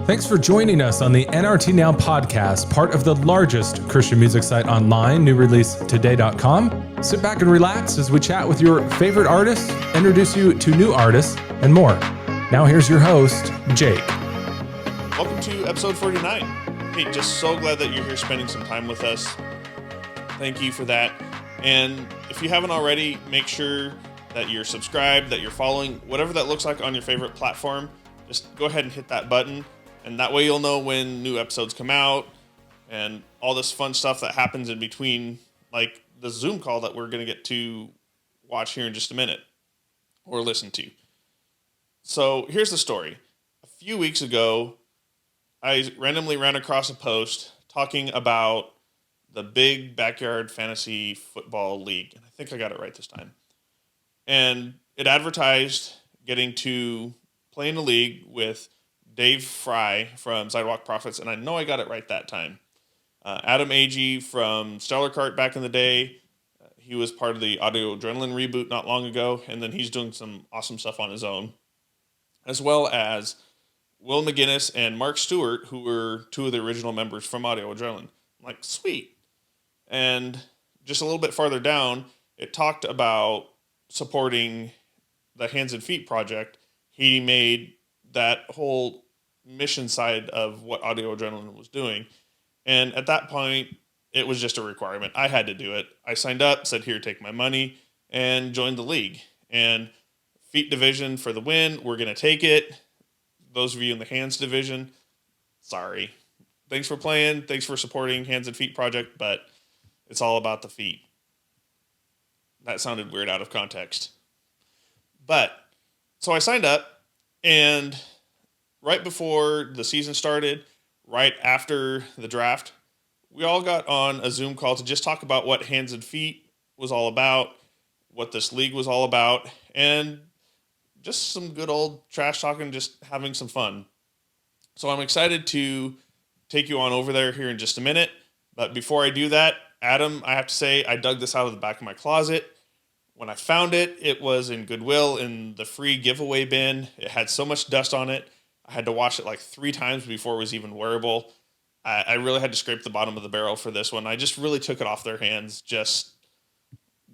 Thanks for joining us on the NRT Now podcast, part of the largest Christian music site online, newreleasetoday.com. Sit back and relax as we chat with your favorite artists, introduce you to new artists, and more. Now here's your host, Jake. Welcome to episode 49. Hey, just so glad that you're here spending some time with us. Thank you for that. And if you haven't already, make sure that you're subscribed, that you're following, whatever that looks like on your favorite platform. Just go ahead and hit that button. And that way you'll know when new episodes come out and all this fun stuff that happens in between, like the Zoom call that we're going to get to watch here in just a minute or listen to. So here's the story. A few weeks ago, I randomly ran across a post talking about the big backyard fantasy football league. And I think I got it right this time. And it advertised getting to play in a league with Dave Frey from Sidewalk Prophets, and I know I got it right that time. Agee from Kart back in the day. He was part of the Audio Adrenaline reboot not long ago, and then he's doing some awesome stuff on his own. As well as Will McGinnis and Mark Stewart, who were two of the original members from Audio Adrenaline. I'm like, sweet. And just a little bit farther down, it talked about supporting the Hands and Feet project. He made that whole mission side of what Audio Adrenaline was doing. And at that point, it was just a requirement. I had to do it. I signed up, said, here, take my money, and joined the league. And Feet division for the win. We're going to take it. Those of you in the Hands division, sorry. Thanks for playing. Thanks for supporting Hands and Feet project, but it's all about the feet. That sounded weird out of context. But, so I signed up, and right before the season started, right after the draft, we all got on a Zoom call to just talk about what Hands and Feet was all about, what this league was all about, and just some good old trash talking, just having some fun. So I'm excited to take you on over there here in just a minute. But before I do that, Adam, I have to say, I dug this out of the back of my closet. When I found it, it was in Goodwill in the free giveaway bin. It had so much dust on it. I had to wash it like 3 times before it was even wearable. I really had to scrape the bottom of the barrel for this one. I just really took it off their hands just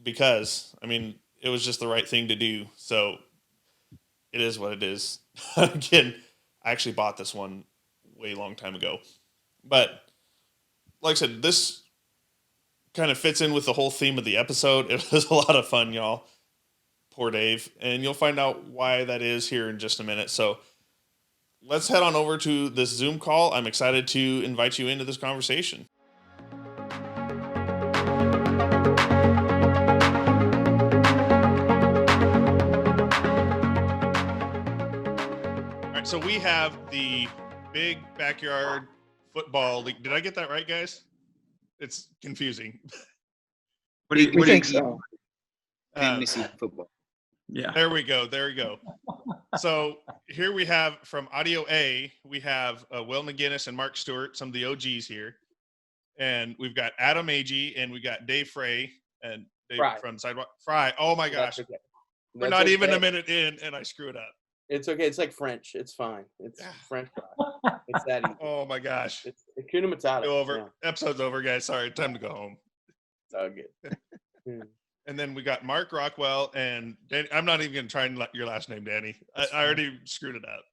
because. I mean, it was just the right thing to do. So it is what it is. Again, I actually bought this one way long time ago. But like I said, this kind of fits in with the whole theme of the episode. It was a lot of fun, y'all. Poor Dave. And you'll find out why that is here in just a minute. So let's head on over to this Zoom call. I'm excited to invite you into this conversation. All right, so we have the big backyard football league. Did I get that right, guys? It's confusing. What do you think so? Fantasy football. Yeah. There we go. So here we have from Audio A, we have Will McGinnis and Mark Stewart, some of the OGs here. And we've got Adam Agee and we got Dave Frey and Dave Fry. from Sidewalk. Fry. Oh my gosh. Okay. We're not even a minute in and I screw it up. It's okay. It's like French. It's fine. It's French fry. It's that easy. Oh my gosh. It's Kuna Matata. Over. Yeah. Episode's over, guys. Sorry. Time to go home. It's all good. And then we got Mark Rockwell and Danny. I'm not even going to try and your last name, Danny. I already screwed it up.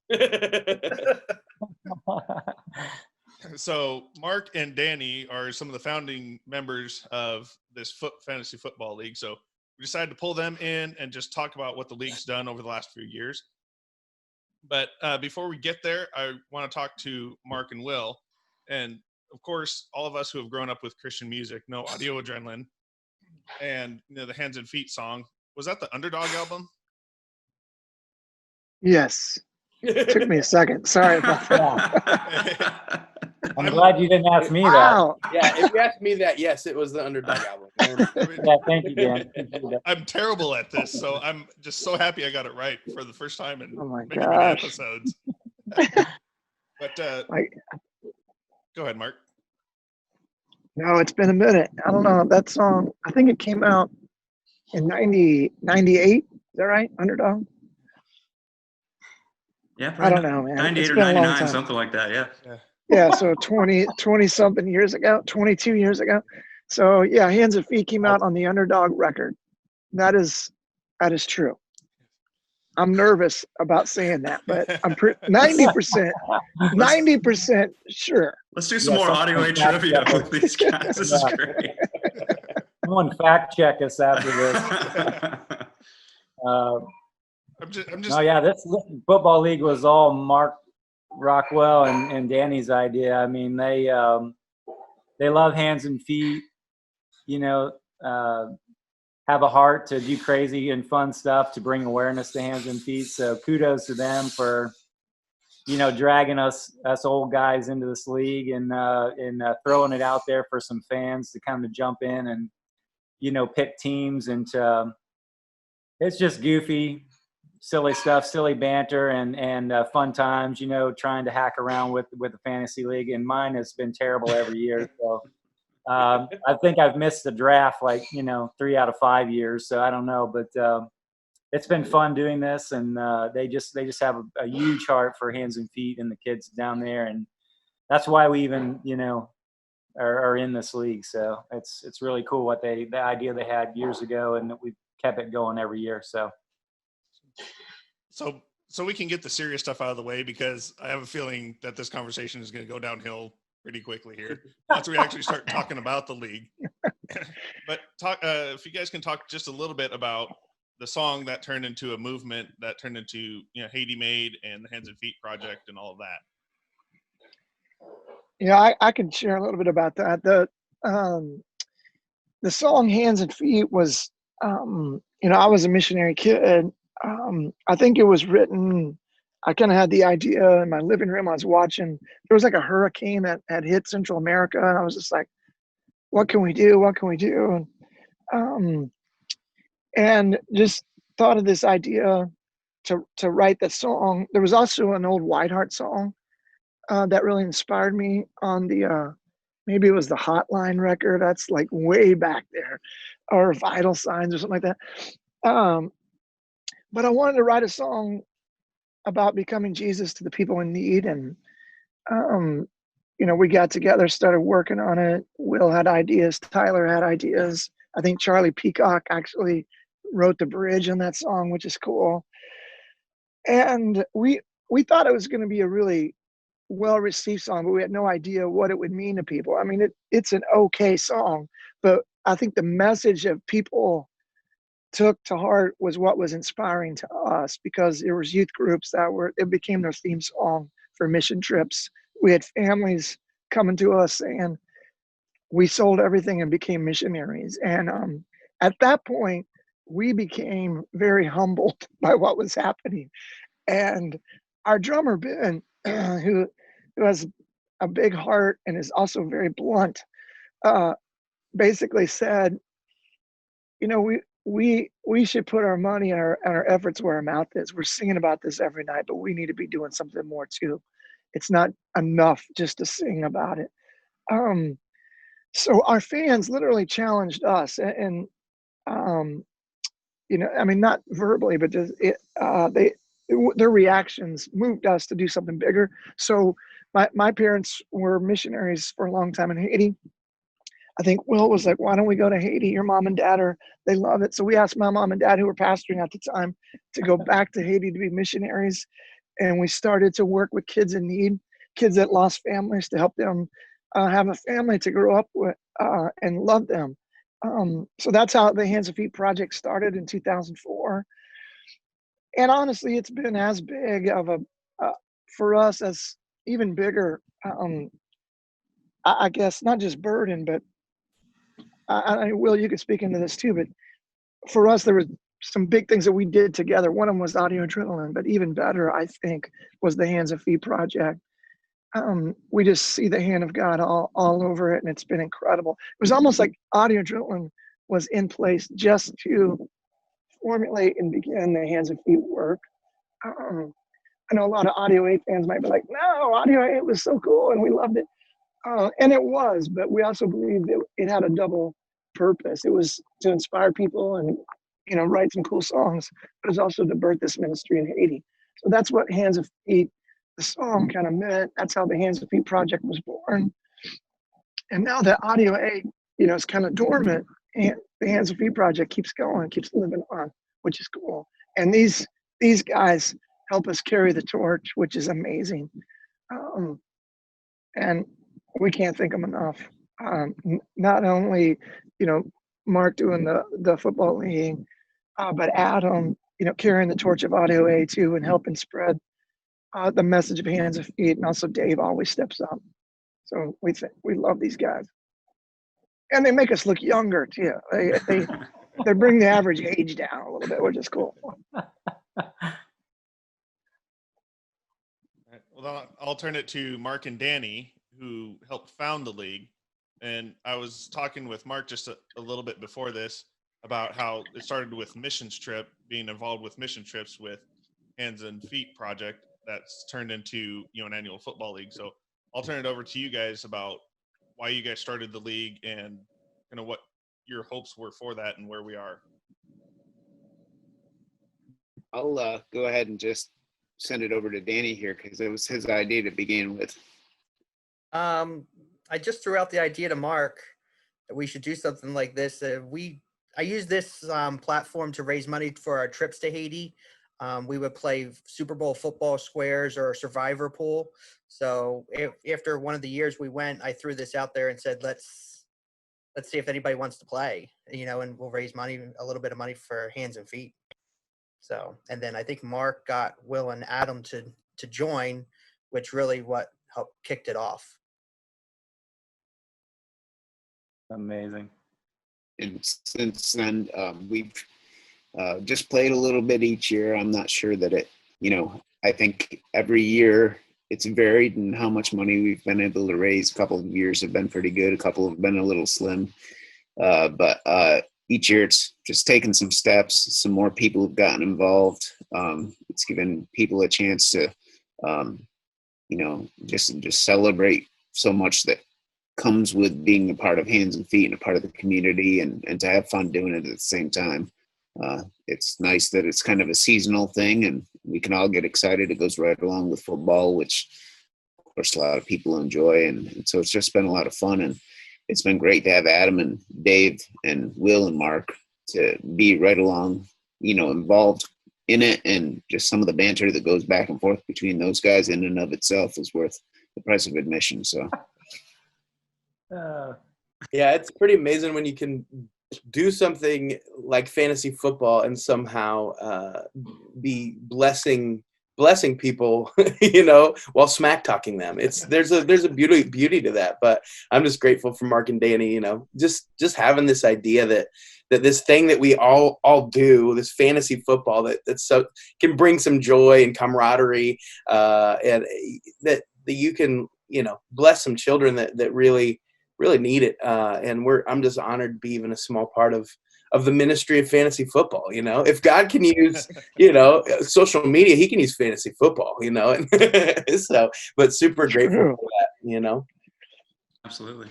So Mark and Danny are some of the founding members of this fantasy football league. So we decided to pull them in and just talk about what the league's done over the last few years. But before we get there, I want to talk to Mark and Will. And of course, all of us who have grown up with Christian music know Audio Adrenaline. And the Hands and Feet song. Was that the Underdog album? Yes. It took me a second. Sorry about that. I'm glad you didn't ask me Wow. Yeah, if you asked me that, yes, it was the Underdog album. that. Yeah, thank you, Dan. I'm terrible at this, so I'm just so happy I got it right for the first time in Oh my many, many gosh. episodes. But go ahead, Mark. No, it's been a minute. I don't know. That song, I think it came out in 98. Is that right? Underdog? Yeah, I don't probably know, man. 98 It's or been a long 99, time. something like that. Yeah. Yeah, so 20 something years ago, 22 years ago. So yeah, Hands and Feet came out on the Underdog record. That is true. I'm nervous about saying that, but I'm 90% sure. Let's do some Yeah, more someone audio fact trivia check with us. these guys. This is Yeah. great. Someone fact check us after this. I'm just No, yeah, this football league was all Mark Rockwell and Danny's idea. I mean, they love Hands and Feet. You know, have a heart to do crazy and fun stuff to bring awareness to Hands and Feet. So kudos to them for, dragging us old guys into this league and throwing it out there for some fans to kind of jump in and, pick teams. And it's just goofy, silly stuff, silly banter and fun times, trying to hack around with the fantasy league. And mine has been terrible every year. So I think I've missed the draft 3 out of 5 years. So I don't know, but it's been fun doing this, and they just have a huge heart for Hands and Feet and the kids down there, and that's why we even are in this league. So it's really cool the idea they had years ago, and that we've kept it going every year. So we can get the serious stuff out of the way, because I have a feeling that this conversation is going to go downhill pretty quickly here once we actually start talking about the league. But if you guys can talk just a little bit about the song that turned into a movement, that turned into Haiti Made and the Hands and Feet project and all of that. Yeah, I can share a little bit about that. The song Hands and Feet was, I was a missionary kid. I think it was written, I kind of had the idea in my living room. I was watching, there was like a hurricane that had hit Central America, and I was just like, what can we do? What can we do? And just thought of this idea to write the song. There was also an old Whiteheart song that really inspired me on the, maybe it was the Hotline record. That's like way back there, or Vital Signs or something like that. But I wanted to write a song about becoming Jesus to the people in need. And, we got together, started working on it. Will had ideas. Tyler had ideas. I think Charlie Peacock actually wrote the bridge on that song, which is cool. And we thought it was going to be a really well-received song, but we had no idea what it would mean to people. I mean, it's an okay song, but I think the message that people took to heart was what was inspiring to us, because there was youth groups it became their theme song for mission trips. We had families coming to us saying, we sold everything and became missionaries. And at that point, we became very humbled by what was happening. And our drummer, Ben, who has a big heart and is also very blunt, basically said, we should put our money and our efforts where our mouth is. We're singing about this every night, but we need to be doing something more too. It's not enough just to sing about it. So our fans literally challenged us, and I mean, not verbally, but just their reactions moved us to do something bigger. So my parents were missionaries for a long time in Haiti. I think Will was like, why don't we go to Haiti? Your mom and dad they love it. So we asked my mom and dad, who were pastoring at the time, to go back to Haiti to be missionaries. And we started to work with kids in need, kids that lost families, to help them have a family to grow up with and love them. So that's how the Hands and Feet project started in 2004. And honestly, it's been as big of a, for us, as even bigger, I guess, not just burden, but Will, you could speak into this too, but for us, there was some big things that we did together. One of them was Audio Adrenaline, but even better, I think, was the Hands and Feet project. We just see the hand of God all over it, and it's been incredible. It was almost like Audio Adrenaline was in place just to formulate and begin the Hands and Feet work. I know a lot of Audio 8 fans might be like, no, Audio 8 was so cool and we loved it. And it was, but we also believed that it had a double purpose. It was to inspire people and write some cool songs, but it's also to birth this ministry in Haiti. So that's what Hands and Feet, the song, kind of meant. That's how the Hands and Feet project was born. And now that Audio A, is kind of dormant, and the Hands and Feet project keeps going, keeps living on, which is cool. And these guys help us carry the torch, which is amazing. And we can't thank them enough. Not only, Mark doing the football league, but Adam, carrying the torch of Audio A too and helping spread the message of Hands and Feet, and also Dave always steps up. So we love these guys, and they make us look younger too. They bring the average age down a little bit, which is cool. Well, I'll turn it to Mark and Danny, who helped found the league. And I was talking with Mark just a little bit before this about how it started with missions trip, being involved with mission trips with Hands and Feet project that's turned into, an annual football league. So I'll turn it over to you guys about why you guys started the league and kind of what your hopes were for that and where we are. I'll go ahead and just send it over to Danny here because it was his idea to begin with. I just threw out the idea to Mark that we should do something like this. I use this platform to raise money for our trips to Haiti. We would play Super Bowl football squares or Survivor pool. So after one of the years we went, I threw this out there and said, let's see if anybody wants to play, and we'll raise money, a little bit of money for Hands and Feet. So, and then I think Mark got Will and Adam to join, which really what helped kicked it off. Amazing. And since then, we've just played a little bit each year. I'm not sure that it, I think every year it's varied in how much money we've been able to raise. A couple of years have been pretty good. A couple have been a little slim. But each year it's just taken some steps. Some more people have gotten involved. It's given people a chance to, just celebrate so much that comes with being a part of Hands and Feet and a part of the community, and to have fun doing it at the same time. It's nice that it's kind of a seasonal thing and we can all get excited. It goes right along with football, which of course a lot of people enjoy. And so it's just been a lot of fun, and it's been great to have Adam and Dave and Will and Mark to be right along, involved in it. And just some of the banter that goes back and forth between those guys in and of itself is worth the price of admission. So yeah, it's pretty amazing when you can do something like fantasy football and somehow be blessing people, while smack talking them. There's a beauty to that. But I'm just grateful for Mark and Danny, just having this idea that this thing that we all do, this fantasy football that so can bring some joy and camaraderie, and that you can bless some children that really need it. And I'm just honored to be even a small part of the ministry of fantasy football. If God can use, social media, he can use fantasy football, so, but super grateful for that, Absolutely.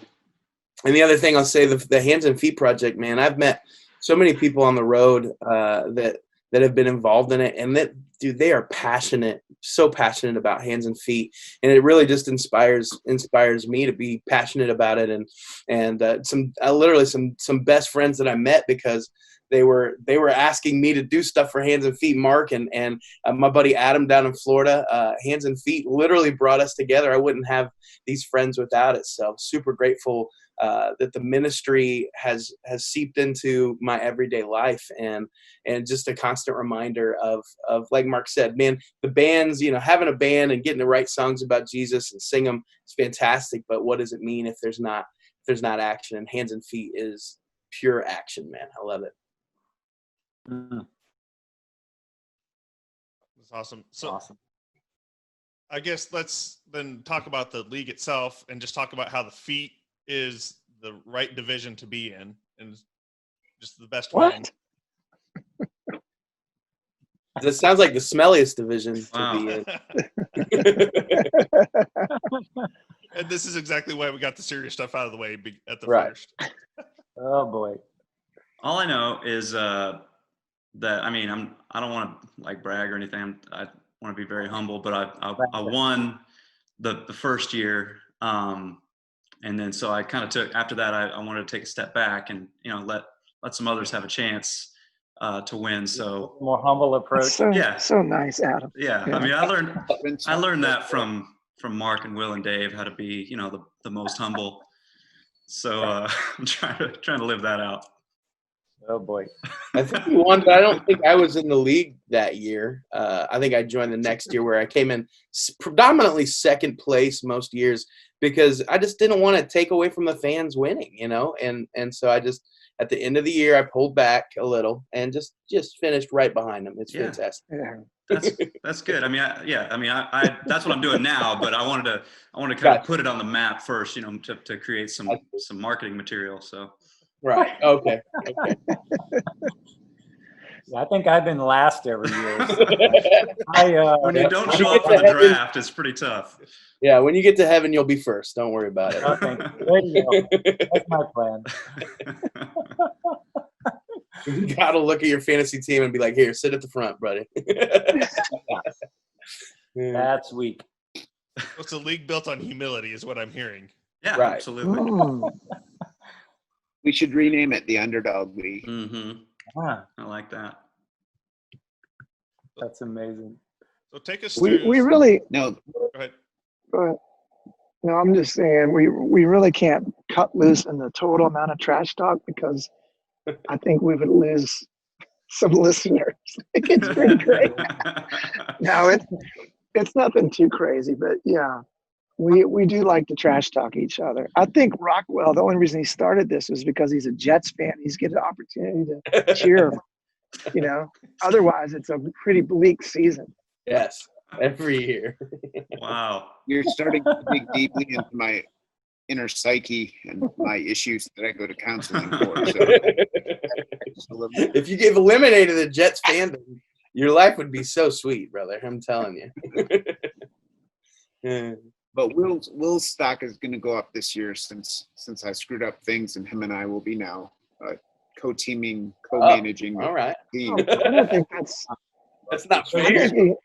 And the other thing I'll say, the Hands and Feet project, man, I've met so many people on the road that have been involved in it, and they are so passionate about Hands and Feet, and it really just inspires me to be passionate about it. And literally some best friends that I met because they were asking me to do stuff for Hands and Feet. Mark and my buddy Adam down in Florida, Hands and Feet literally brought us together. I wouldn't have these friends without it. So super grateful that the ministry has seeped into my everyday life, and just a constant reminder of like Mark said, man, the bands, having a band and getting to write songs about Jesus and sing them is fantastic. But what does it mean if there's not action? And Hands and Feet is pure action, man. I love it. That's awesome. So Awesome. I guess let's then talk about the league itself and just talk about how the Feet is the right division to be in and just the best one. That sounds like the smelliest division to be in. And this is exactly why we got the serious stuff out of the way at the Right. first. Oh boy. All I know is that, I mean, I don't want to like brag or anything. I want to be very humble, but I won the first year. And then so I kind of took, after that, I wanted to take a step back and, you know, let some others have a chance to win. So More humble approach. So nice, Adam. yeah. I mean, I learned that from Mark and Will and Dave, how to be, you know, the most humble. So I'm trying to live that out. Oh boy. I think we won, but I don't think I was in the league that year. I think I joined the next year where I came in predominantly second place most years because I just didn't want to take away from the fans winning, you know? And so I just, at the end of the year, I pulled back a little and just finished right behind them. It's fantastic. Yeah. That's good. I mean, I that's what I'm doing now, but I wanted to kind of put it on the map first, you know, to create some marketing material. So. Right. Okay. Yeah, I think I've been last every year. When you don't show up for the draft, it's pretty tough. Yeah, when you get to heaven, you'll be first. Don't worry about it. Okay. There you go. That's my plan. You got to look at your fantasy team and be like, here, sit at the front, buddy. That's weak. It's a league built on humility is what I'm hearing. Yeah, right. Absolutely. We should rename it the Underdog League. Mm-hmm. Ah, I like that. that's amazing. So take us through. We really No, Go ahead. no, I'm just saying we really can't cut loose in the total amount of trash talk because I think we would lose some listeners. It's pretty great. No, it's nothing too crazy, but yeah. We do like to trash talk each other. I think Rockwell, the only reason he started this was because he's a Jets fan. He's getting an opportunity to cheer, you know. Otherwise, it's a pretty bleak season. Yes, every year. Wow. you're starting to dig deeply into my inner psyche and my issues that I go to counseling for. So just a little bit. If you get eliminated the Jets fandom, your life would be so sweet, brother. I'm telling you. But Will's stock is going to go up this year since I screwed up things, and him and I will be now co-teaming, co-managing All right. the team. I don't think that's not I fair. think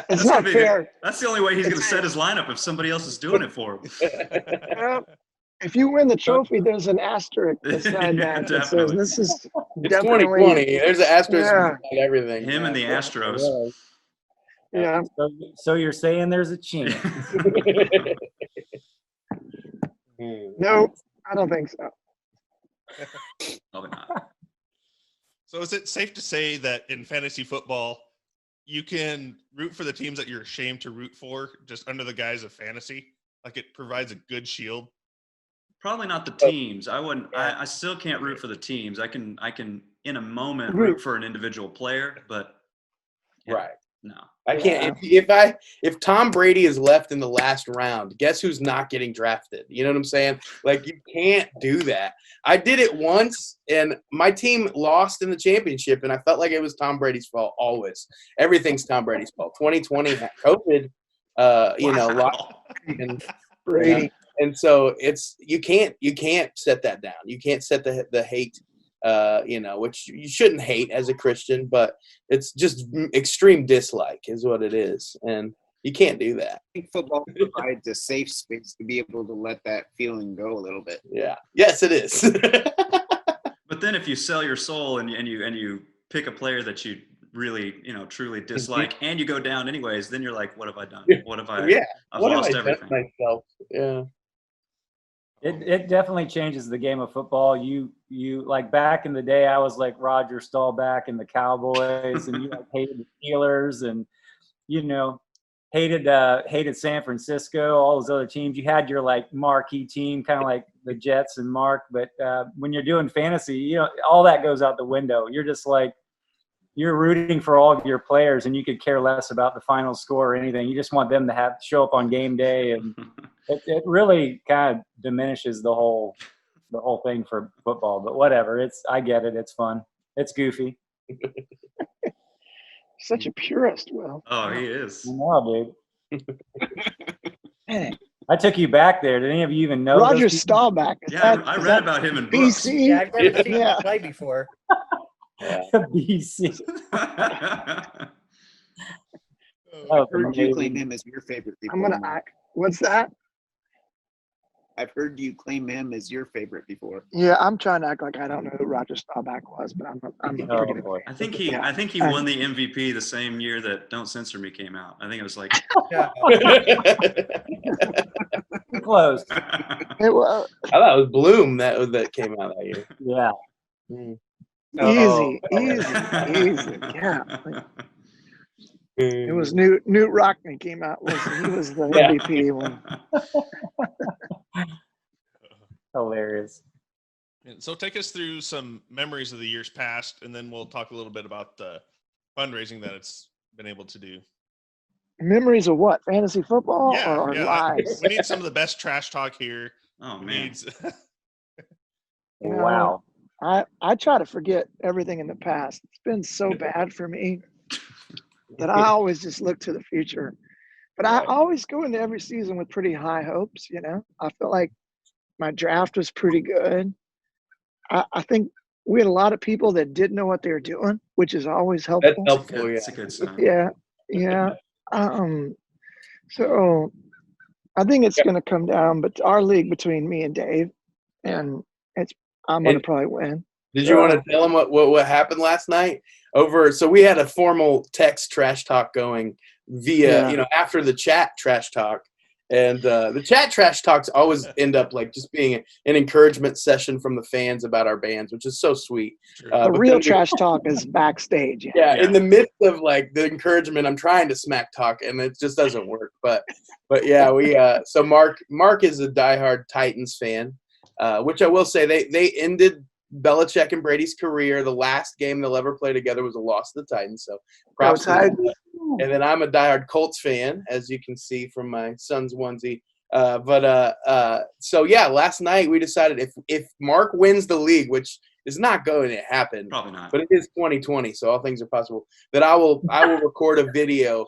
it's not fair. That's the only way he's going to set his lineup if somebody else is doing it for him. If you win the trophy, there's an asterisk beside Yeah, that that says definitely. this is It's definitely 2020. There's an asterisk Yeah. beside everything. Him and the Astros. yeah. So you're saying there's a chance? No, I don't think so. Probably not. So is it safe to say that in fantasy football, you can root for the teams that you're ashamed to root for just under the guise of fantasy? Like it provides a good shield? Probably not the teams. I wouldn't. I still can't root for the teams. I can in a moment root for an individual player, but Right. no. I can't. If Tom Brady is left in the last round, guess who's not getting drafted? You know what I'm saying? Like you can't do that. I did it once, and my team lost in the championship, and I felt like it was Tom Brady's fault. Always, everything's Tom Brady's fault. 2020, COVID, lost, and Brady. and so it's you can't set that down. You can't set the hate. Which you shouldn't hate as a Christian, but it's just extreme dislike is what it is. And you can't do that. I think football provides a safe space to be able to let that feeling go a little bit. Yeah. Yes, it is. But then if you sell your soul and you pick a player that you really, truly dislike and you go down anyways, then you're like, what have I done? What have I, Yeah. I've What lost have I done everything. myself? Yeah. It definitely changes the game of football. You like back in the day, I was like Roger Staubach and the Cowboys, and you like hated the Steelers, and hated San Francisco, all those other teams. You had your like marquee team, kind of like the Jets and Mark. But when you're doing fantasy, all that goes out the window. You're just like you're rooting for all of your players, and you could care less about the final score or anything. You just want them to show up on game day, and it really kind of diminishes the whole thing for football. But whatever, I get it. It's fun. It's goofy. Such a purist, Will. Oh, he is. No, dude. I took you back there. Did any of you even know? Roger those people? Staubach. Yeah, I read about him in books. BC. Yeah, I've never seen Yeah. him play before. BC. I've heard you claim him as your favorite before. I'm gonna act. What's that? I've heard you claim him as your favorite before. Yeah, I'm trying to act like I don't know who Roger Staubach was, but I'm Oh, pretty. boy. I think he Yeah. won the MVP the same year that Don't Censor Me came out. I think it was like Close. It was I thought it was Bloom that came out that year. Yeah. Mm. easy. Yeah, it was Newt Rockney came out. He was the Yeah. MVP one. Hilarious. And so take us through some memories of the years past, and then we'll talk a little bit about the fundraising that it's been able to do. Memories of what? Fantasy football or yeah. lives? We need some of the best trash talk here. Oh We man. need- You know, Wow. I try to forget everything in the past. It's been so bad for me that I always just look to the future. But I always go into every season with pretty high hopes, you know. I feel like my draft was pretty good. I think we had a lot of people that didn't know what they were doing, which is always That's helpful. helpful, It's yeah. a good sign. Yeah. So I think it's going to come down, but our league between me and Dave, and I'm going to probably win. Did you want to tell them what happened last night? So we had a formal text trash talk going via, after the chat trash talk. And the chat trash talks always end up like just being an encouragement session from the fans about our bands, which is so sweet. Sure. The real trash talk is backstage. Yeah, in the midst of like the encouragement, I'm trying to smack talk, and it just doesn't work. But yeah, we so Mark is a diehard Titans fan, which I will say they ended Belichick and Brady's career. The last game they'll ever play together was a loss to the Titans. So props to them. And then I'm a diehard Colts fan, as you can see from my son's onesie. So yeah, last night we decided if Mark wins the league, which is not going to happen, Probably not. but it is 2020, so all things are possible, that I will record a video,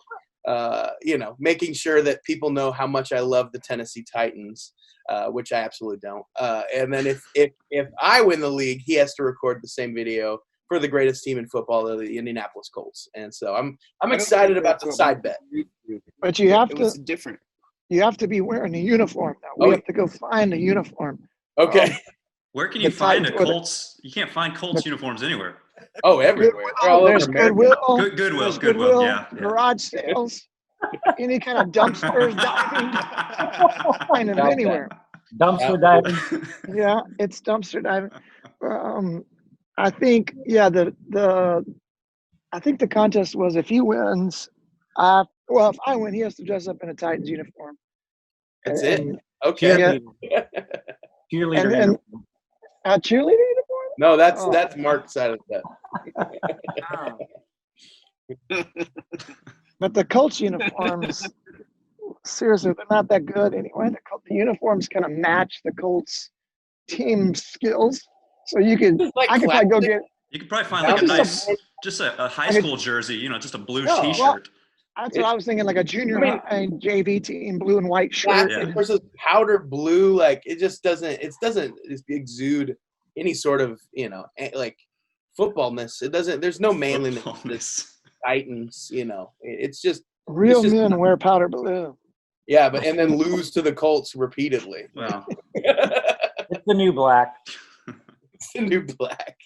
making sure that people know how much I love the Tennessee Titans, which I absolutely don't. And then if I win the league, he has to record the same video for the greatest team in football, the Indianapolis Colts. And so I'm excited about the side bet. But you have It to was different. you have to be wearing a uniform now. We have to go find a uniform. Okay. Where can you The find a Titans- Colts? You can't find Colts uniforms anywhere. Oh, everywhere. They're all over There's America. Goodwill. Goodwill, There's Goodwill, yeah. Garage sales. Any kind of dumpsters diving. Find them anywhere. Dumpster diving. Yeah, it's dumpster diving. I think I think the contest was if he wins, if I win, he has to dress up in a Titans uniform. That's And- it. Okay. Yeah. Cheerleader. And a cheerleader uniform? No, that's Mark's side of that. But the Colts uniforms, seriously, they're not that good anyway. The uniforms kind of match the Colts team skills. So I could probably go get. You could probably find like a nice, just a high school jersey, just a blue T-shirt. Well, that's what I was thinking, like a junior high JV team, blue and white shirt. Plastic versus powder blue, like it doesn't exude any sort of like footballness. It doesn't. There's no manliness. in this Titans, it's just Real it's just, men wear powder blue. Yeah, and then lose to the Colts repeatedly. Wow. It's the new black. It's the new black.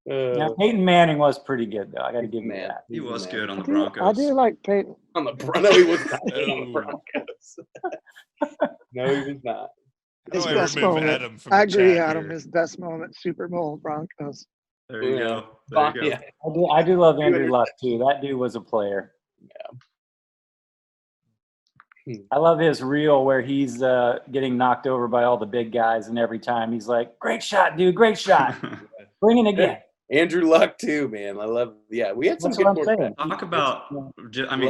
Now, Peyton Manning was pretty good, though. I got to give him Man. that. He was good on the I Broncos. do like Peyton. On the no, he was not good on the Broncos. No, he was not. How His do I best remove moment. Adam from I the agree, chat Adam. here? His best moment, Super Bowl Broncos. There you go. There you go. Yeah. I do love Andrew Luck, too. That dude was a player. I love his reel where he's getting knocked over by all the big guys, and every time he's like, "Great shot, dude! Great shot! Bring it again." Andrew Luck too, man. I love. Yeah, we had some That's good what I'm saying. Talk about,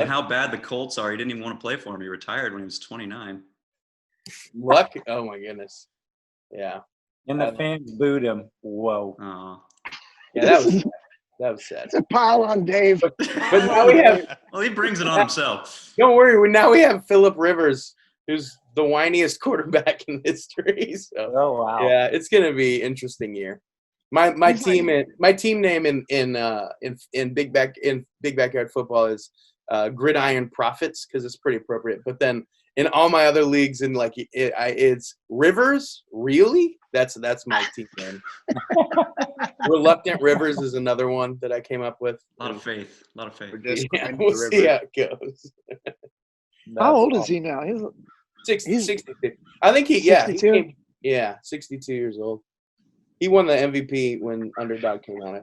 how bad the Colts are. He didn't even want to play for him. He retired when he was 29. Luck. Oh my goodness. Yeah. And the fans booed him. Whoa. Yeah, that was sad. It's a pile on Dave. But now we have. Well, he brings it on himself. Don't worry. Now we have Phillip Rivers, who's the whiniest quarterback in history. So Oh wow. yeah, it's gonna be an interesting year. My He's team my team name in big backyard football is Gridiron Prophets because it's pretty appropriate. But then in all my other leagues, in like it's Rivers. Really, that's my team name. Reluctant Rivers is another one that I came up with. A lot of faith. A lot of faith. We're just Yeah, going we'll to the see river. how it goes. How old is he now? He's 62. I think he 62? 62 years old. He won the MVP when Underdog came out, I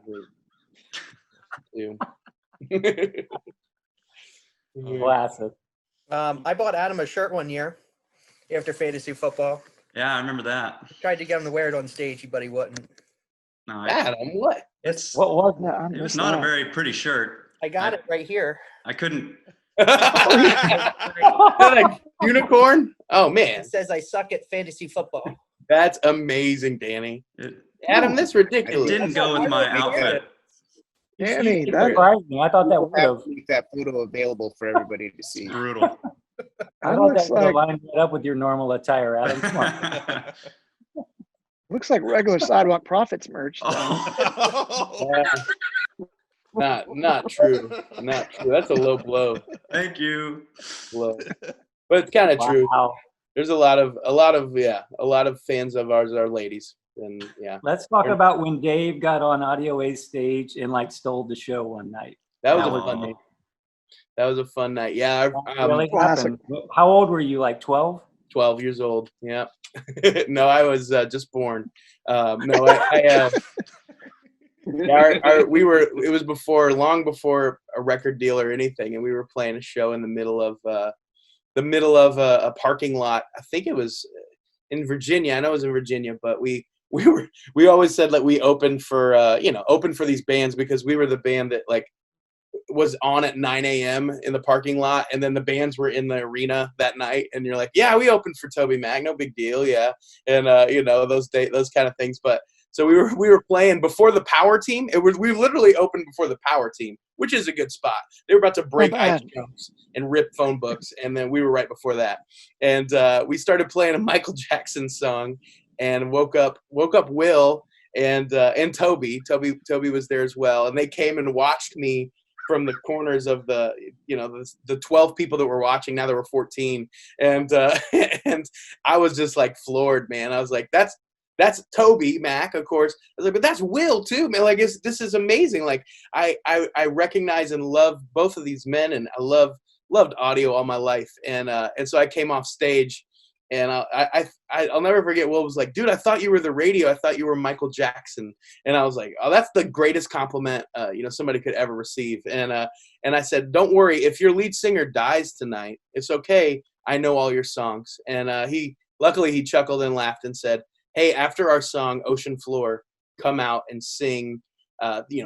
think. Classic. I bought Adam a shirt one year after fantasy football. Yeah, I remember that. Tried to get him to wear it on stage, but he wouldn't. No, Adam, what? it's What was Yeah, I it was missed not a that. very pretty shirt. I got it right here. I couldn't. Is that a unicorn? Oh man, It says I suck at fantasy football. that's amazing, Danny. It Adam, that's ridiculous. didn't go with my outfit. Danny, That that, surprised me. I thought that We'll would have have. to make that photo available for everybody to see. Brutal. I that thought looks that would have like lined right up with your normal attire, Adam. Come on. looks like regular Sidewalk Prophets merch. though. Oh, Not true. Not true. That's a low blow. thank you. Low. But it's kind of true. Wow. There's a lot of fans of ours are ladies, and yeah, Let's talk about when Dave got on Audio A's stage and like stole the show one night. that was That a was fun amazing. night. That was a fun night. Yeah, That really Classic. happened. How old were you? Like 12? 12 years old. Yeah. No, I was just born. No, I it was long before a record deal or anything, and we were playing a show in the middle of a parking lot. I think it was in Virginia. I know it was in Virginia, but we always said that we opened for opened for these bands because we were the band that like was on at 9 a.m. in the parking lot, and then the bands were in the arena that night, and you're like, yeah, we opened for Toby Mac, no big deal, yeah, and those kind of things. But so we were playing before the Power Team. We literally opened before the Power Team, which is a good spot. They were about to break ice bad. jumps and rip phone books, and then we were right before that, and we started playing a Michael Jackson song, and woke up Will and Toby was there as well, and they came and watched me from the corners of the 12 people that were watching. Now there were 14, and and I was just like floored, man. I was like, that's Toby Mac, of course. I was like, but that's Will too, man. Like, this is amazing. Like, I recognize and love both of these men, and I loved audio all my life, and so I came off stage, and I'll never forget. Will was like, dude, I thought you were the radio. I thought you were Michael Jackson. And I was like, oh, that's the greatest compliment somebody could ever receive. And I said, don't worry, if your lead singer dies tonight, it's okay. I know all your songs. And luckily he chuckled and laughed and said, hey, after our song Ocean Floor, come out and sing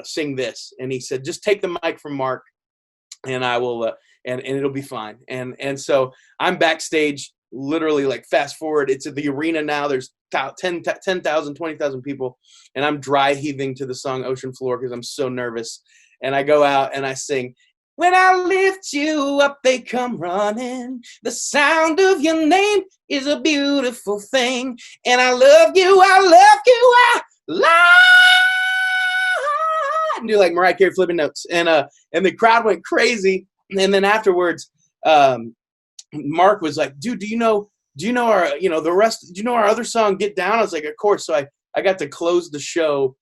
sing this. And he said, just take the mic from Mark, and I will and it'll be fine. And so I'm backstage, literally, like, fast forward, it's at the arena now. There's 10,000, 20,000 people, and I'm dry heaving to the song Ocean Floor because I'm so nervous. And I go out and I sing, when I lift you up, they come running. The sound of your name is a beautiful thing. And I love you, I love. And do like Mariah Carey flipping notes. And the crowd went crazy. And then afterwards, Mark was like, dude, do you know our, the rest, do you know our other song, Get Down? I was like, of course. So I got to close the show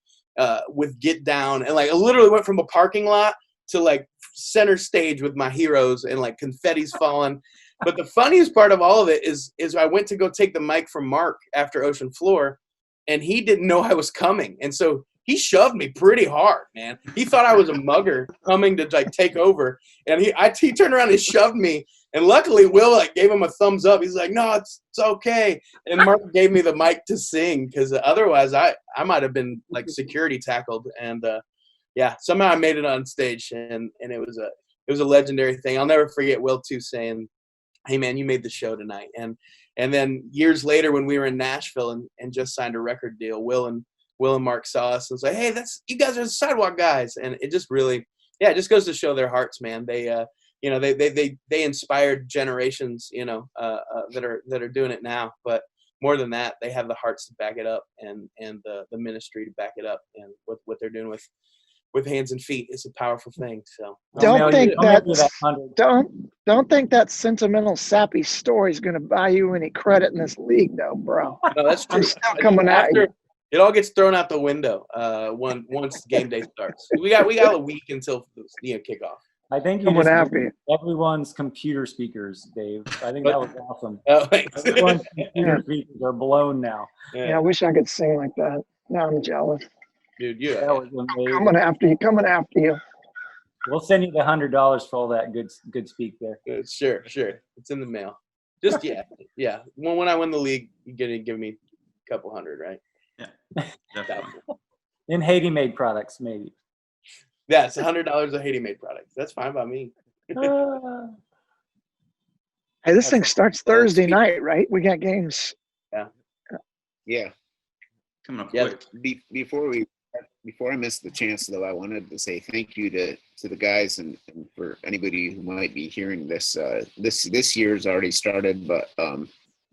with Get Down, and like I literally went from a parking lot to like center stage with my heroes, and like confetti's falling. But the funniest part of all of it is I went to go take the mic from Mark after Ocean Floor, and he didn't know I was coming. And so he shoved me pretty hard, man. He thought I was a mugger coming to like take over. And he turned around and shoved me. And luckily Will like gave him a thumbs up. He's like, no, it's okay. And Mark gave me the mic to sing, because otherwise I might have been like security tackled. And somehow I made it on stage, and it was a legendary thing. I'll never forget Will too saying, hey man, you made the show tonight. And then years later, when we were in Nashville and just signed a record deal, Will and Mark saw us and was like, hey, you guys are the Sidewalk guys. And it just really, it just goes to show their hearts, man. They they inspired generations, that are doing it now. But more than that, they have the hearts to back it up, and the ministry to back it up, and what they're doing with hands and feet is a powerful thing. So Don't think I'll mail you that 100. don't think that sentimental sappy story is going to buy you any credit in this league, though, bro. no, that's true. I'm still coming at you. It all gets thrown out the window once game day starts. We got a week until kickoff. I think you Coming just after you. everyone's computer speakers, Dave. I think that was awesome. Oh, thanks. Everyone's computer speakers are blown now. Yeah, I wish I could sing like that. Now I'm jealous. Dude, That was amazing. Coming after you. We'll send you the $100 for all that good speak there. Sure. It's in the mail. Just yeah. When I win the league, you're gonna give me a couple hundred, right? Yeah, definitely. In Haiti made products, maybe. Yeah, it's $100 of Haiti made products. That's fine by me. Hey, this thing starts Thursday night, right? We got games. Yeah. Coming up Yeah. quick. Before I miss the chance, though, I wanted to say thank you to the guys and for anybody who might be hearing this. This year's already started, but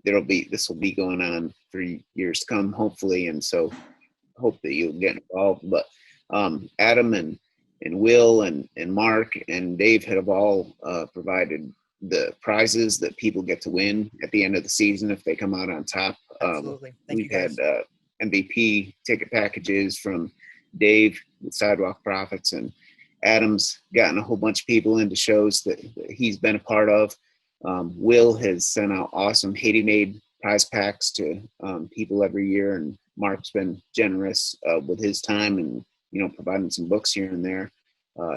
this will be going on for years to come, hopefully, and so hope that you'll get involved. But Adam and Will and Mark and Dave have all provided the prizes that people get to win at the end of the season if they come out on top. Absolutely. Thank you, We've guys. had MVP ticket packages from Dave with Sidewalk Prophets, and Adam's gotten a whole bunch of people into shows that he's been a part of. Will has sent out awesome Haiti-made prize packs to people every year, and Mark's been generous with his time and providing some books here and there.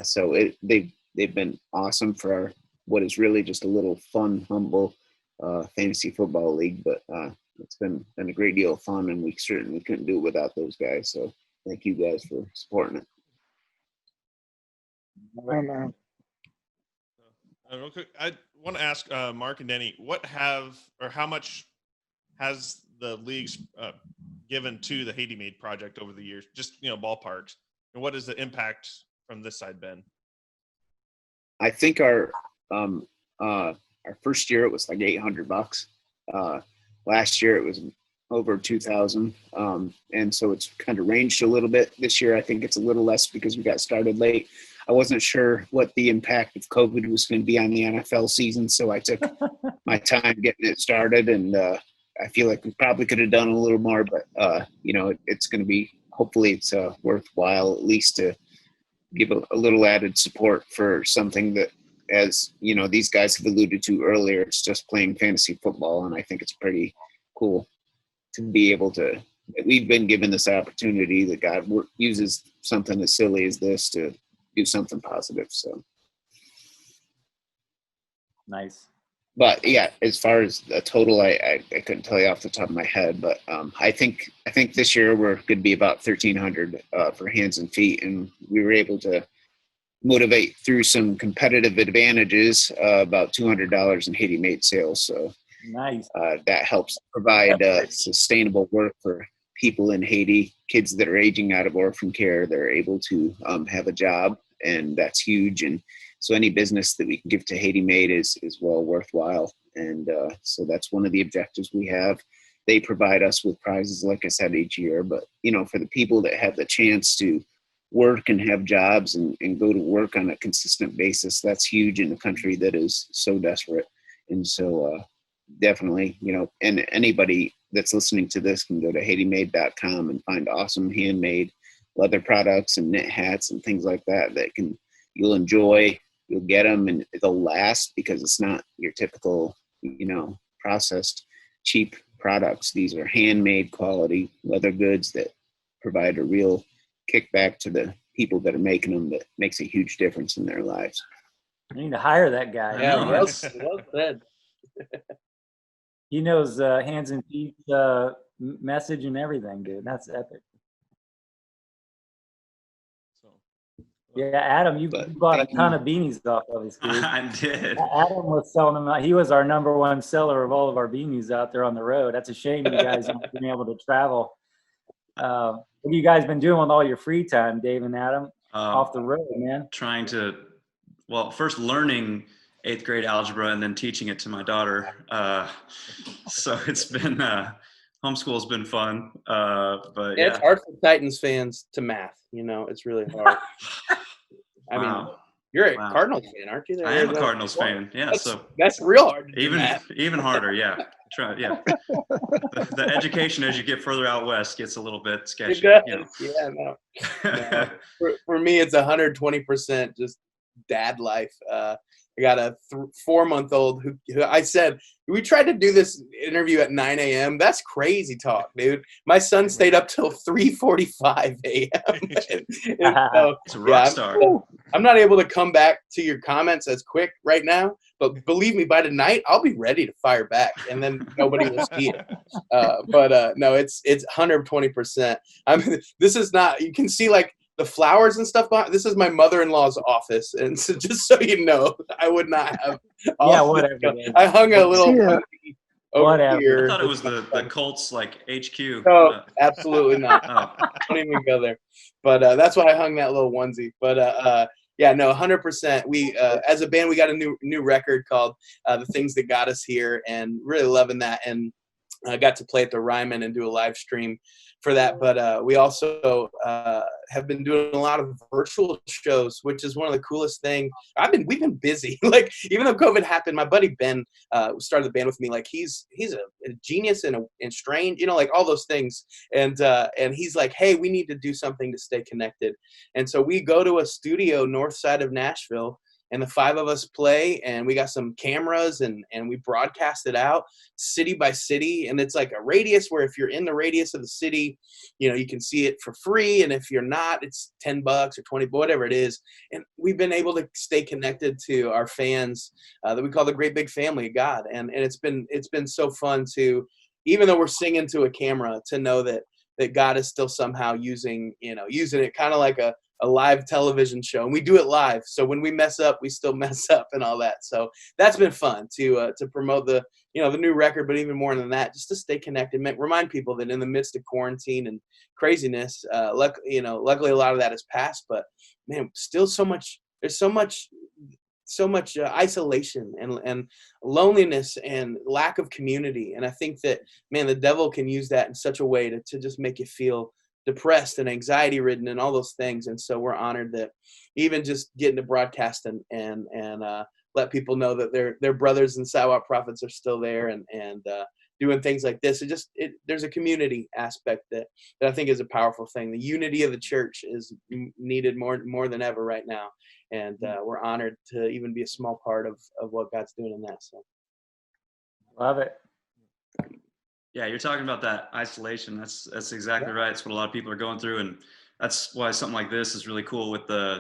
So they've been awesome for what is really just a little fun, humble fantasy football league, but it's been a great deal of fun, and we certainly couldn't do it without those guys. So thank you guys for supporting it. Real quick, I want to ask Mark and Denny, how much has the leagues given to the Haiti Made project over the years? Just ballparks, and what has the impact from this side been? I think our first year it was like $800. Last year it was over 2,000, and so it's kind of ranged a little bit. This year I think it's a little less because we got started late. I wasn't sure what the impact of COVID was going to be on the NFL season, so I took my time getting it started, and I feel like we probably could have done a little more, but it's going to be, hopefully it's worthwhile at least to give a little added support for something that, as these guys have alluded to earlier, it's just playing fantasy football, and I think it's pretty cool to be able to, we've been given this opportunity that God uses something as silly as this to do something positive. So nice. But yeah, as far as the total, I couldn't tell you off the top of my head, but I think this year we're going to be about 1,300 for hands and feet, and we were able to motivate through some competitive advantages about $200 in Haiti made sales. So nice. That helps provide sustainable work for people in Haiti, kids that are aging out of orphan care. They're able to have a job, and that's huge. And so any business that we can give to Haiti Made is well worthwhile. And so that's one of the objectives we have. They provide us with prizes, like I said, each year. But, for the people that have the chance to work and have jobs and go to work on a consistent basis, that's huge in a country that is so desperate. And so definitely, and anybody that's listening to this can go to HaitiMade.com and find awesome handmade leather products and knit hats and things like that you'll enjoy. You'll get them and they'll last because it's not your typical, processed cheap products. These are handmade quality leather goods that provide a real kickback to the people that are making them that makes a huge difference in their lives. I need to hire that guy. Yeah, well said. He knows hands and feet message and everything, dude. That's epic. Yeah, Adam, you bought a ton of beanies off of us, dude. I did. Adam was selling them out. He was our number one seller of all of our beanies out there on the road. That's a shame you guys haven't been able to travel. What have you guys been doing with all your free time, Dave and Adam, off the road, man? Trying to, first learning 8th grade algebra and then teaching it to my daughter. So it's been homeschool's been fun. But It's hard for Titans fans to math. It's really hard. I mean, wow. you're a Wow. Cardinals fan, aren't you? I am a Cardinals fan. Yeah, that's real hard. To do even math. even harder. Yeah, the education as you get further out west gets a little bit sketchy. Yeah, no. For me, it's 120% just dad life. I got a 4-month-old who I said, we tried to do this interview at 9 a.m. That's crazy talk, dude. My son stayed up till 3:45 a.m. So, it's a rock star. I'm not able to come back to your comments as quick right now, but believe me, by tonight, I'll be ready to fire back, and then nobody will see it. No, it's 120%. This is not, you can see like the flowers and stuff behind. This is my mother-in-law's office, and so just so you know, I would not have. Whatever. I hung a little over here. I thought it was the Colts like HQ. No, absolutely not. Don't even go there. But that's why I hung that little onesie. But 100%. We as a band, we got a new record called "The Things That Got Us Here," and really loving that. And I got to play at the Ryman and do a live stream for that. But we also have been doing a lot of virtual shows, which is one of the coolest things. We've been busy. Like, even though COVID happened, my buddy Ben started the band with me. Like, he's a genius and strange, like all those things. And he's like, hey, we need to do something to stay connected. And so we go to a studio north side of Nashville, and the 5 of us play, and we got some cameras, and we broadcast it out city by city. And it's like a radius where if you're in the radius of the city, you can see it for free. And if you're not, it's $10 or 20, whatever it is. And we've been able to stay connected to our fans that we call the great big family of God. And it's been so fun to, even though we're singing to a camera, to know that God is still somehow using it kind of like a live television show, and we do it live. So when we mess up, we still mess up and all that. So that's been fun to promote the new record, but even more than that, just to stay connected, remind people that in the midst of quarantine and craziness, luckily a lot of that has passed, but man, still there's so much isolation and loneliness and lack of community. And I think that, man, the devil can use that in such a way to just make you feel depressed and anxiety ridden and all those things. And so we're honored that even just getting to broadcast and let people know that their brothers and Sidewalk Prophets are still there and doing things like this. There's a community aspect that I think is a powerful thing. The unity of the church is needed more than ever right now. And we're honored to even be a small part of what God's doing in that. So love it. Yeah, you're talking about that isolation. That's exactly right. It's what a lot of people are going through, and that's why something like this is really cool with the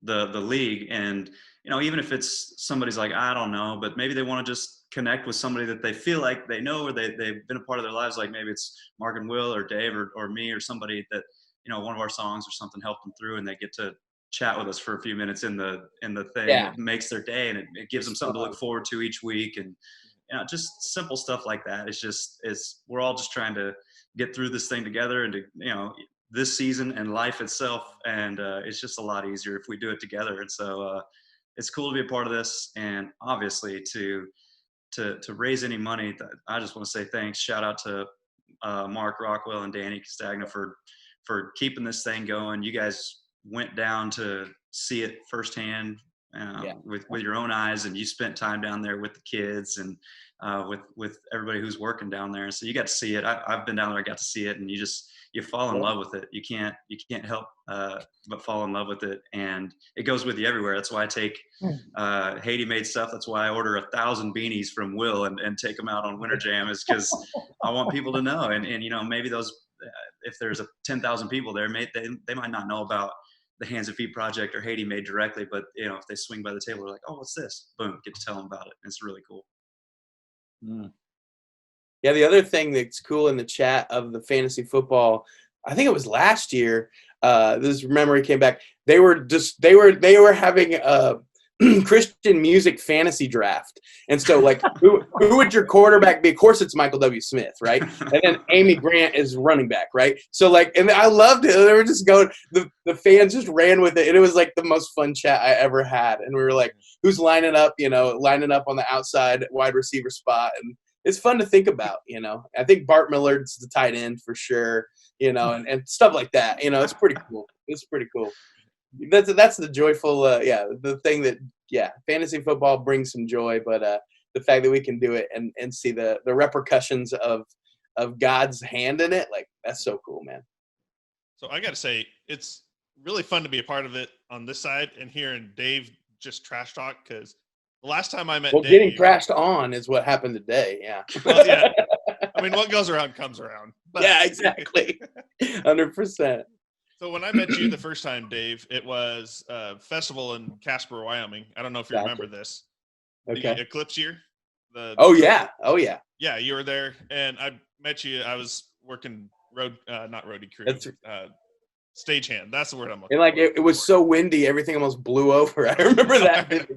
league. And even if it's somebody's like, I don't know, but maybe they want to just connect with somebody that they feel like they know, or they've been a part of their lives. Like maybe it's Mark and Will or Dave or me or somebody that one of our songs or something helped them through, and they get to chat with us for a few minutes in the thing. It makes their day, and it gives them something to look forward to each week. And just simple stuff like that. We're all just trying to get through this thing together, and this season and life itself. And it's just a lot easier if we do it together. And so it's cool to be a part of this, and obviously to raise any money. I just want to say thanks. Shout out to Mark Rockwell and Danny Castagna for keeping this thing going. You guys went down to see it firsthand. With your own eyes, and you spent time down there with the kids and with everybody who's working down there. So you got to see it. I've been down there. I got to see it, and you fall in love with it. You can't help but fall in love with it, and it goes with you everywhere. That's why I take Haiti made stuff. That's why I order 1,000 beanies from Will and take them out on Winter Jam, is because I want people to know. And maybe those, if there's 10,000 people there, they might not know about the Hands and Feet Project or Haiti Made directly, but if they swing by the table, they're like, oh, what's this? Boom, get to tell them about it. It's really cool. Yeah, the other thing that's cool in the chat of the fantasy football, I think it was last year, this memory came back. They were having a Christian music fantasy draft. And so, like, who would your quarterback be? Of course, it's Michael W. Smith, right? And then Amy Grant is running back, right? So, like, and I loved it. They were just going, the fans just ran with it. And it was, like, the most fun chat I ever had. And we were like, who's lining up on the outside wide receiver spot? And it's fun to think about. I think Bart Millard's the tight end for sure. And stuff like that. It's pretty cool. It's pretty cool. That's the joyful. The thing that fantasy football brings some joy, but the fact that we can do it and see the repercussions of God's hand in it, like that's so cool, man. So I got to say, it's really fun to be a part of it on this side and hearing Dave just trash talk, because the last time I met Dave, getting trashed on is what happened today. Yeah. Well, yeah. I mean, what goes around comes around. But. Yeah, exactly. 100%. So when I met you the first time, Dave, it was a festival in Casper, Wyoming. I don't know if you remember this. Okay. The Eclipse year. Oh yeah. Yeah, you were there, and I met you. I was working not roadie crew. Stagehand. That's the word I'm looking for. And it was so windy, everything almost blew over. I remember that.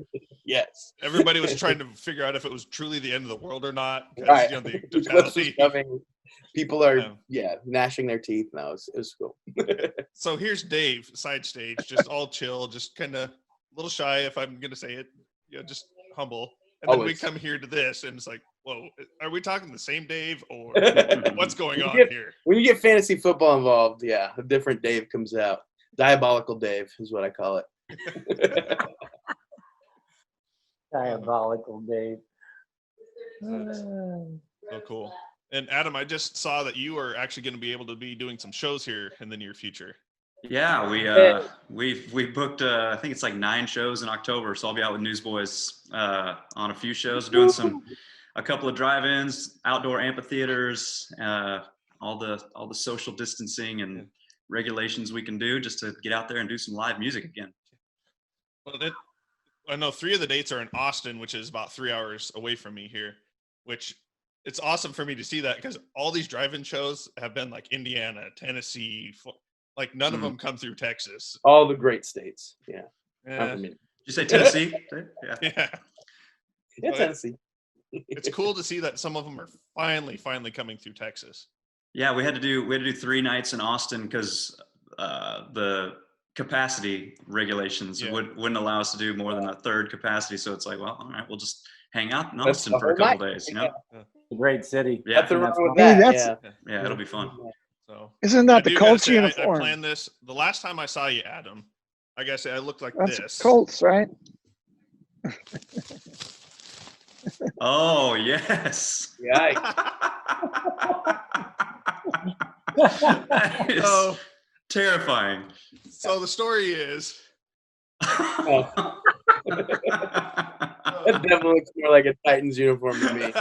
Yes. Everybody was trying to figure out if it was truly the end of the world or not. Right. The totality. People are gnashing their teeth now. It was cool. So here's Dave, side stage, just all chill, just kind of a little shy, if I'm gonna say it, just humble. And then we come here to this, and it's like, whoa, are we talking the same Dave, or what's going on here? When you get fantasy football involved, a different Dave comes out. Diabolical Dave is what I call it. Diabolical Dave. So cool. And Adam, I just saw that you are actually going to be able to be doing some shows here in the near future. Yeah, we booked I think it's like 9 shows in October, so I'll be out with Newsboys on a few shows, doing a couple of drive-ins, outdoor amphitheaters, all the social distancing and regulations we can do just to get out there and do some live music again. Well, I know 3 of the dates are in Austin, which is about 3 hours away from me here, which it's awesome for me to see that, because all these drive-in shows have been like Indiana, Tennessee, like none of them come through Texas. All the great states. Yeah. Did you say Tennessee? Yeah. Yeah, Tennessee. It's cool to see that some of them are finally coming through Texas. Yeah, we had to do 3 nights in Austin because the capacity regulations wouldn't allow us to do more than a third capacity. So it's like, well, all right, we'll just hang out in Austin for a couple days. A great city. Yeah, Yeah, it'll be fun. So isn't that the Colts uniform? I planned this. The last time I saw you, Adam, I gotta say I looked like That's this. Colts, right? Oh yes. Yeah. That is terrifying. So the story is. That definitely looks more like a Titans uniform to me.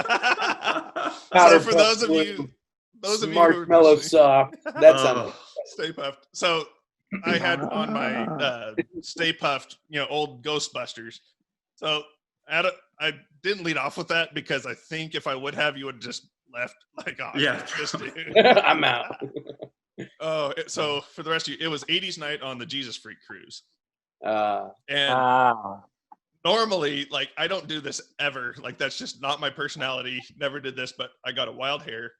So for those of you marshmallow soft. That's Stay Puffed. So I had on my Stay Puffed, old Ghostbusters. So Adam, I didn't lead off with that because I think if I would have, you would just left like, oh, yeah, this dude. I'm out. Oh, so for the rest of you, it was 80s night on the Jesus Freak cruise. Normally, like, I don't do this ever. Like, that's just not my personality. Never did this, but I got a wild hair.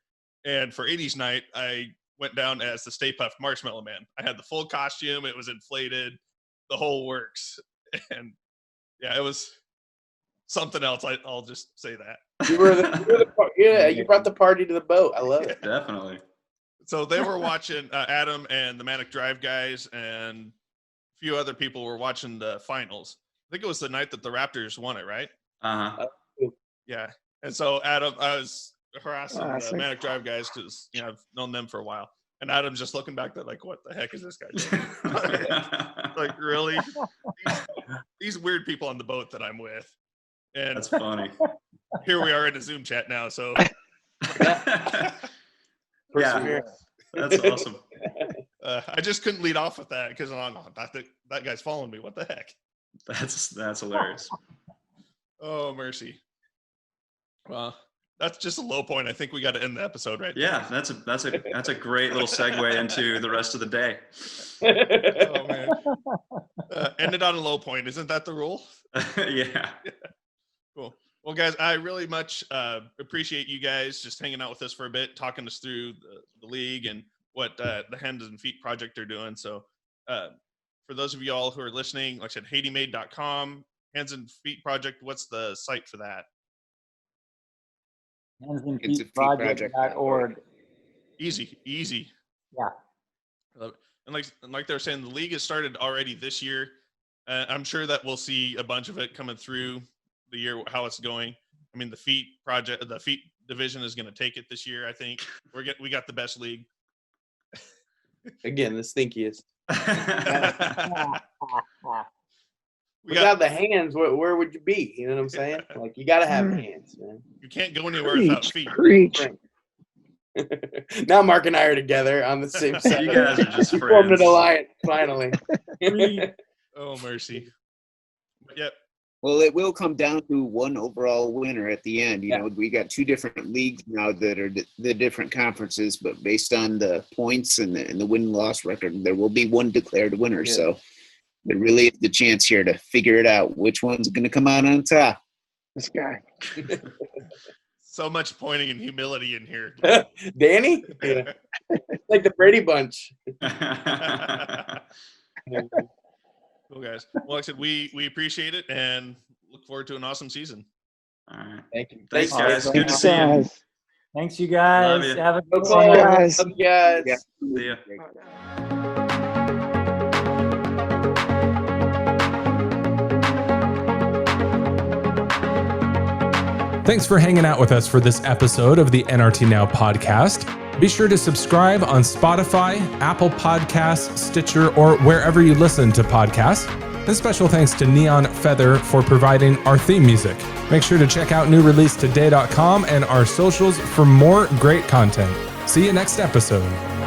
And for 80s night, I went down as the Stay Puft Marshmallow Man. I had the full costume. It was inflated, the whole works. And yeah, it was something else. I'll just say that. You brought the party to the boat. I love it. Definitely. So they were watching Adam and the Manic Drive guys and a few other people were watching the finals. I think it was the night that the Raptors won it, right? Uh-huh. Yeah. And so Adam, I was harassing the Manic Drive guys because, I've known them for a while. And Adam's just looking back there like, what the heck is this guy doing? Like, really? These weird people on the boat that I'm with. And that's funny. Here we are in a Zoom chat now, so. Yeah, that's awesome. I just couldn't lead off with that because that guy's following me. What the heck? That's hilarious. Oh, mercy. Well, that's just a low point. I think we got to end the episode right there. That's a great little segue into the rest of the day. Oh man, end it on a low point. Isn't that the rule? Yeah. Cool. Well, guys, I really much appreciate you guys just hanging out with us for a bit, talking us through the league and what the Hands and Feet project are doing. So for those of y'all who are listening, like I said, HaitiMade.com, Hands and Feet project, what's the site for that? handsandfeetproject.org. Easy. Yeah. And like they were saying, the league has started already this year. I'm sure that we'll see a bunch of it coming through the year, how it's going. I mean, the feet division is going to take it this year. I think we got the best league. Again, the stinkiest. Without the hands, where would you be? You know what I'm saying? Like, you got to have hands, man. You can't go anywhere without feet. Preach. Now Mark and I are together on the same side. You guys are just We formed friends. an alliance, finally. Oh, mercy. But yep. Well, it will come down to one overall winner at the end. You know, we got two different leagues now that are the different conferences, but based on the points and the win-loss record, there will be one declared winner. Yeah. So there really is the chance here to figure it out. Which one's going to come out on top? This guy. So much pointing and humility in here. Danny? Yeah. Like the Brady Bunch. Cool, guys. Well, like I said, we appreciate it and look forward to an awesome season. All right. Thank you. Thanks, guys. Awesome. Good to see you. Thanks, you guys. Love you. Have a good Okay. one. Guys. Love you guys. Yeah. See ya. Thanks for hanging out with us for this episode of the NRT Now podcast. Be sure to subscribe on Spotify, Apple Podcasts, Stitcher, or wherever you listen to podcasts. And special thanks to Neon Feather for providing our theme music. Make sure to check out newreleasetoday.com and our socials for more great content. See you next episode.